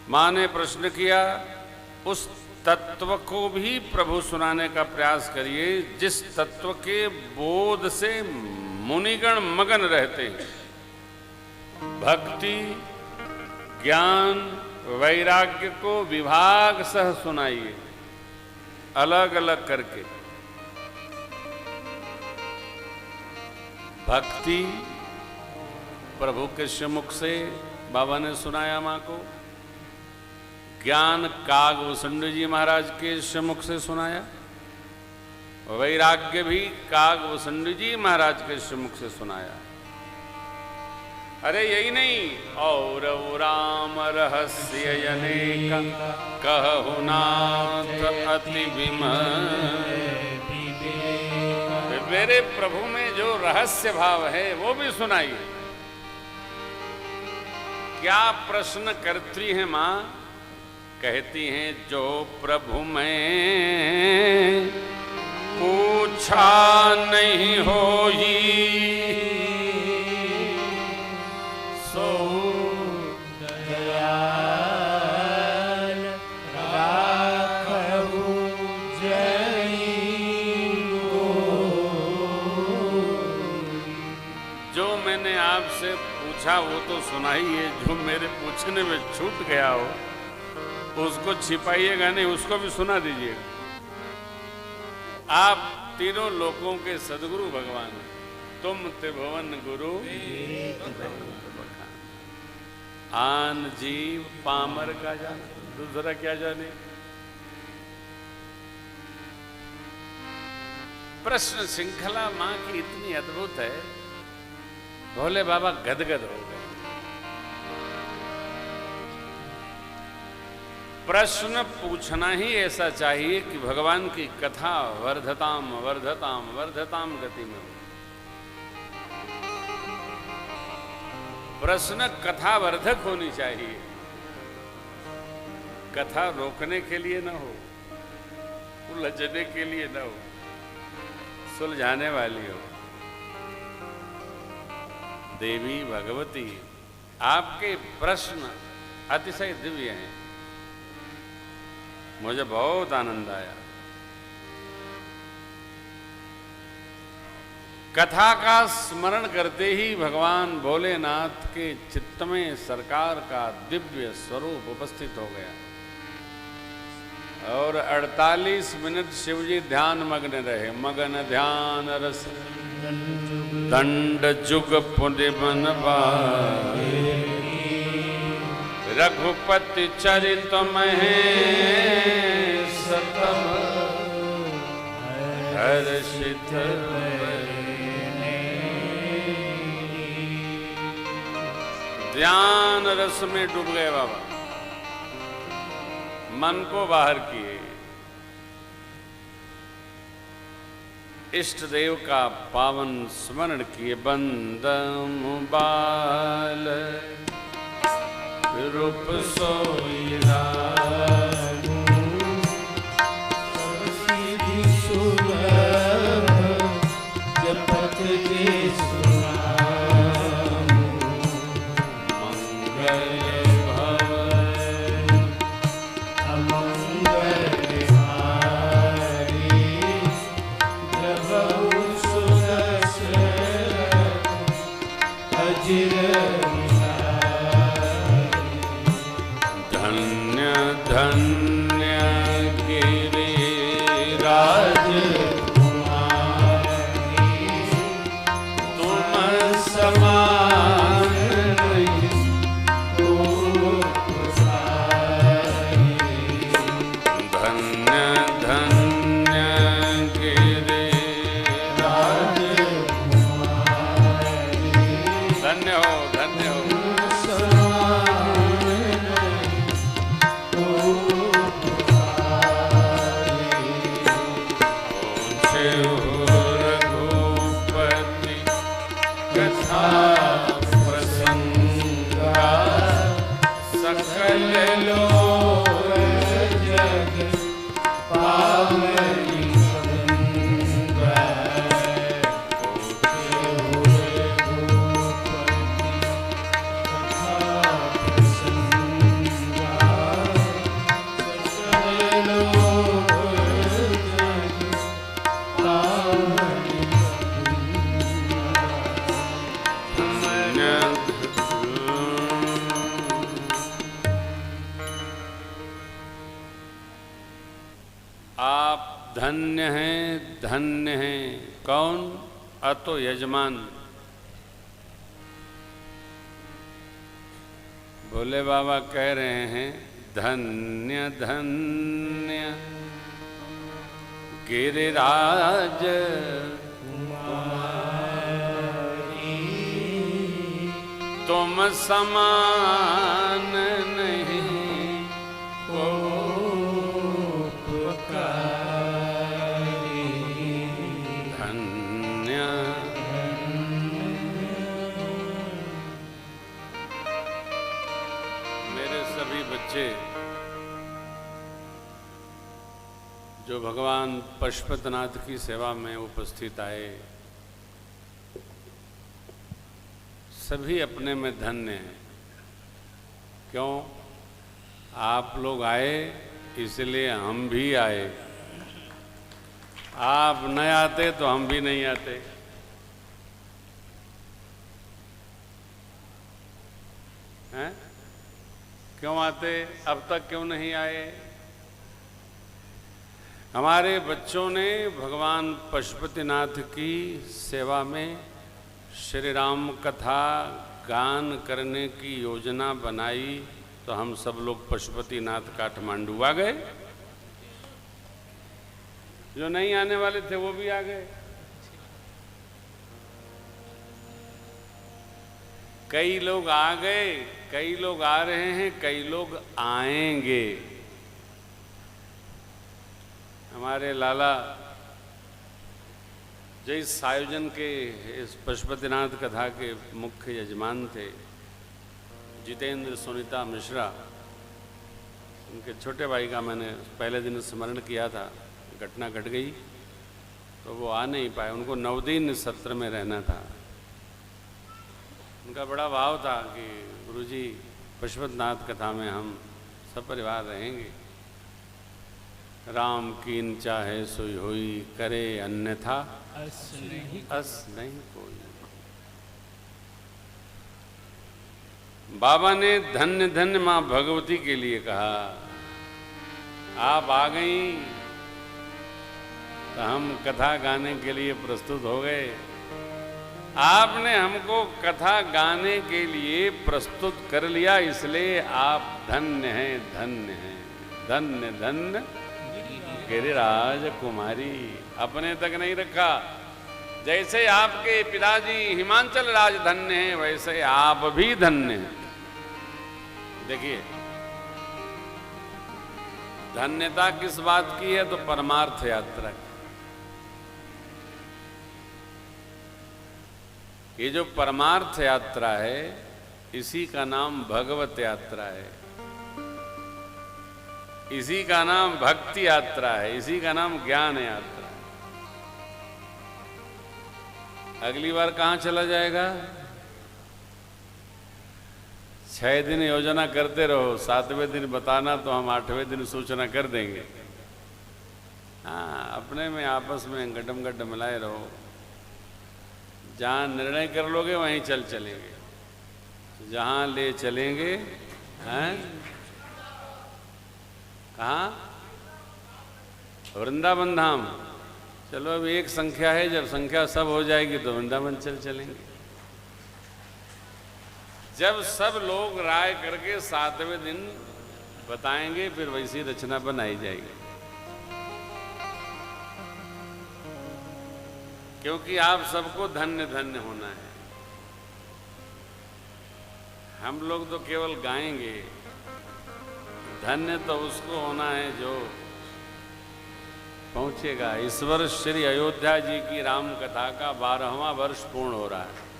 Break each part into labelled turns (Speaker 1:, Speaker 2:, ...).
Speaker 1: मां ने प्रश्न किया, उस तत्व को भी प्रभु सुनाने का प्रयास करिए जिस तत्व के बोध से मुनिगण मगन रहते हैं। भक्ति, ज्ञान, वैराग्य को विभाग सह सुनाइए, अलग अलग करके। भक्ति प्रभु के श्रीमुख से बाबा ने सुनाया मां को, ज्ञान कागभूषण जी महाराज के श्रीमुख से सुनाया, वैराग्य भी कागभूषण जी महाराज के श्रीमुख से सुनाया। अरे यही नहीं, और राम रहस्य अनेक कहु नाथ अति विमल। मेरे प्रभु में जो रहस्य भाव है वो भी सुनाइए। क्या प्रश्न करती है मां? कहती हैं, जो प्रभु में पूछा नहीं होई सो दयाल राखहु जई को। जो मैंने आपसे पूछा वो तो सुनाइए, जो मेरे पूछने में छूट गया हो उसको छिपाइएगा नहीं, उसको भी सुना दीजिएगा। आप तीनों लोकों के सदगुरु भगवान, तुम त्रिभुवन गुरु आन जीव पामर का जाने, दूसरा क्या जाने। प्रश्न श्रृंखला मां की इतनी अद्भुत है, भोले बाबा गदगद हो गए। प्रश्न पूछना ही ऐसा चाहिए कि भगवान की कथा वर्धताम वर्धताम वर्धताम गति में हो। प्रश्न कथा वर्धक होनी चाहिए, कथा रोकने के लिए न हो, उलझने के लिए न हो, सुलझाने वाली हो। देवी भगवती, आपके प्रश्न अतिशय दिव्य हैं, मुझे बहुत आनंद आया। कथा का स्मरण करते ही भगवान भोलेनाथ के चित्त में सरकार का दिव्य स्वरूप उपस्थित हो गया और 48 मिनट शिवजी ध्यान मग्न रहे। मगन ध्यान रस दंड जुग पुण्य मन पाए, रघुपति चरित महेश तम हर्षित। ध्यान रस में डूब गए बाबा, मन को बाहर किए, इष्ट देव का पावन स्मरण किए। बंदम बाल रूप सोई राजू, सिद्धि सुलभ जपत के सुनामु, मंगल भवन अमंगल हारी, जपहु सुदर्शन अजिर। धन्य गिरिराज कुमारी, तुम समान धन्य धन्य गिरिराज कुमारी, धन्य हो धन्य हो। धन्य हैं, धन्य हैं। कौन? अतो यजमान। भोले बाबा कह रहे हैं धन्य धन्य गिरिराज तुम समान नहीं को धन्य। मेरे सभी बच्चे जो भगवान पशुपतिनाथ की सेवा में उपस्थित आए, सभी अपने में धन्य हैं। क्यों? आप लोग आए इसलिए हम भी आए। आप न आते तो हम भी नहीं आते। हैं? क्यों आते? अब तक क्यों नहीं आए? हमारे बच्चों ने भगवान पशुपतिनाथ की सेवा में श्री राम कथा गान करने की योजना बनाई, तो हम सब लोग पशुपतिनाथ काठमांडू आ गए। जो नहीं आने वाले थे वो भी आ गए। कई लोग आ गए, कई लोग आ रहे हैं, कई लोग आएंगे। हमारे लाला जो इस आयोजन के, इस पशुपतिनाथ कथा के मुख्य यजमान थे, जितेंद्र सुनीता मिश्रा, उनके छोटे भाई का मैंने पहले दिन स्मरण किया था। घटना घट गई तो वो आ नहीं पाए। उनको 9 दिन सत्र में रहना था। उनका बड़ा भाव था कि गुरुजी पशुपतिनाथ कथा में हम सब परिवार रहेंगे। राम कीन चाहे सोई होई, करे अन्यथा अस नहीं कोई। बाबा ने धन्य धन्य मां भगवती के लिए कहा। आप आ गई तो हम कथा गाने के लिए प्रस्तुत हो गए। आपने हमको कथा गाने के लिए प्रस्तुत कर लिया, इसलिए आप धन्य हैं, धन्य हैं। धन्य धन्य गिरिराज कुमारी। अपने तक नहीं रखा। जैसे आपके पिताजी हिमांचल राज धन्य हैं, वैसे आप भी धन्य हैं। देखिए, धन्यता किस बात की है? तो परमार्थ यात्रा की। ये जो परमार्थ यात्रा है, इसी का नाम भगवत यात्रा है, इसी का नाम भक्ति यात्रा है, इसी का नाम ज्ञान यात्रा है। अगली बार कहां चला जाएगा? 6 दिन योजना करते रहो, 7वें दिन बताना तो हम 8वें दिन सूचना कर देंगे। हाँ, अपने में आपस में गड्ढम गड्ढ मिलाए रहो। जहां निर्णय कर लोगे वहीं चलेंगे, जहां ले चलेंगे। हैं? कहाँ? वृंदावन धाम। चलो, अब एक संख्या है, जब संख्या सब हो जाएगी तो वृंदावन चलेंगे। जब सब लोग राय करके 7वें दिन बताएंगे, फिर वैसी रचना बनाई जाएगी। क्योंकि आप सबको धन्य धन्य होना है। हम लोग तो केवल गाएंगे। धन्य तो उसको होना है जो पहुंचेगा। इस वर्ष श्री अयोध्या जी की राम कथा का 12वां वर्ष पूर्ण हो रहा है।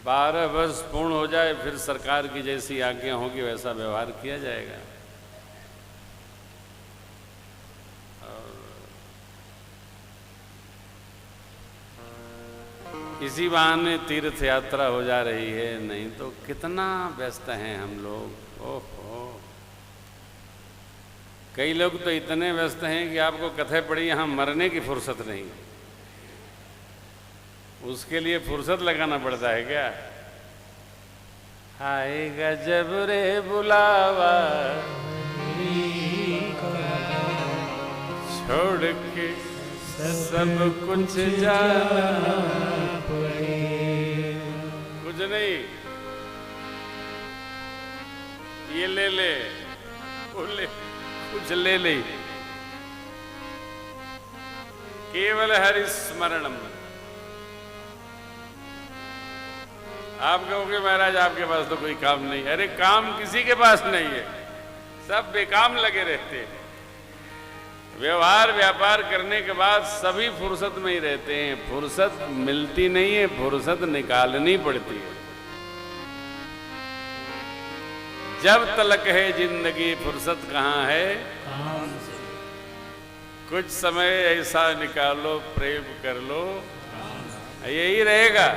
Speaker 1: बारह वर्ष पूर्ण हो जाए, फिर सरकार की जैसी आज्ञा होगी वैसा व्यवहार किया जाएगा। इसी बहाने तीर्थ यात्रा हो जा रही है, नहीं तो कितना व्यस्त हैं हम लोग। ओहो, कई लोग तो इतने व्यस्त हैं कि आपको कथें पड़ी यहाँ मरने की फुर्सत नहीं। उसके लिए फुर्सत लगाना पड़ता है क्या? आएगा जब रे बुलावा, छोड़ के सब कुछ जाना पड़े। कुछ नहीं, ये ले ले, वो ले, कुछ ले ले, केवल हरि स्मरणम। आप कहोगे महाराज आपके पास तो कोई काम नहीं। अरे काम किसी के पास नहीं है, सब बेकाम लगे रहते हैं। व्यवहार व्यापार करने के बाद सभी फुर्सत में ही रहते हैं। फुर्सत मिलती नहीं है, फुर्सत निकालनी पड़ती है। जब तलक है जिंदगी फुर्सत कहाँ है, कुछ समय ऐसा निकालो प्रेम कर लो, यही रहेगा।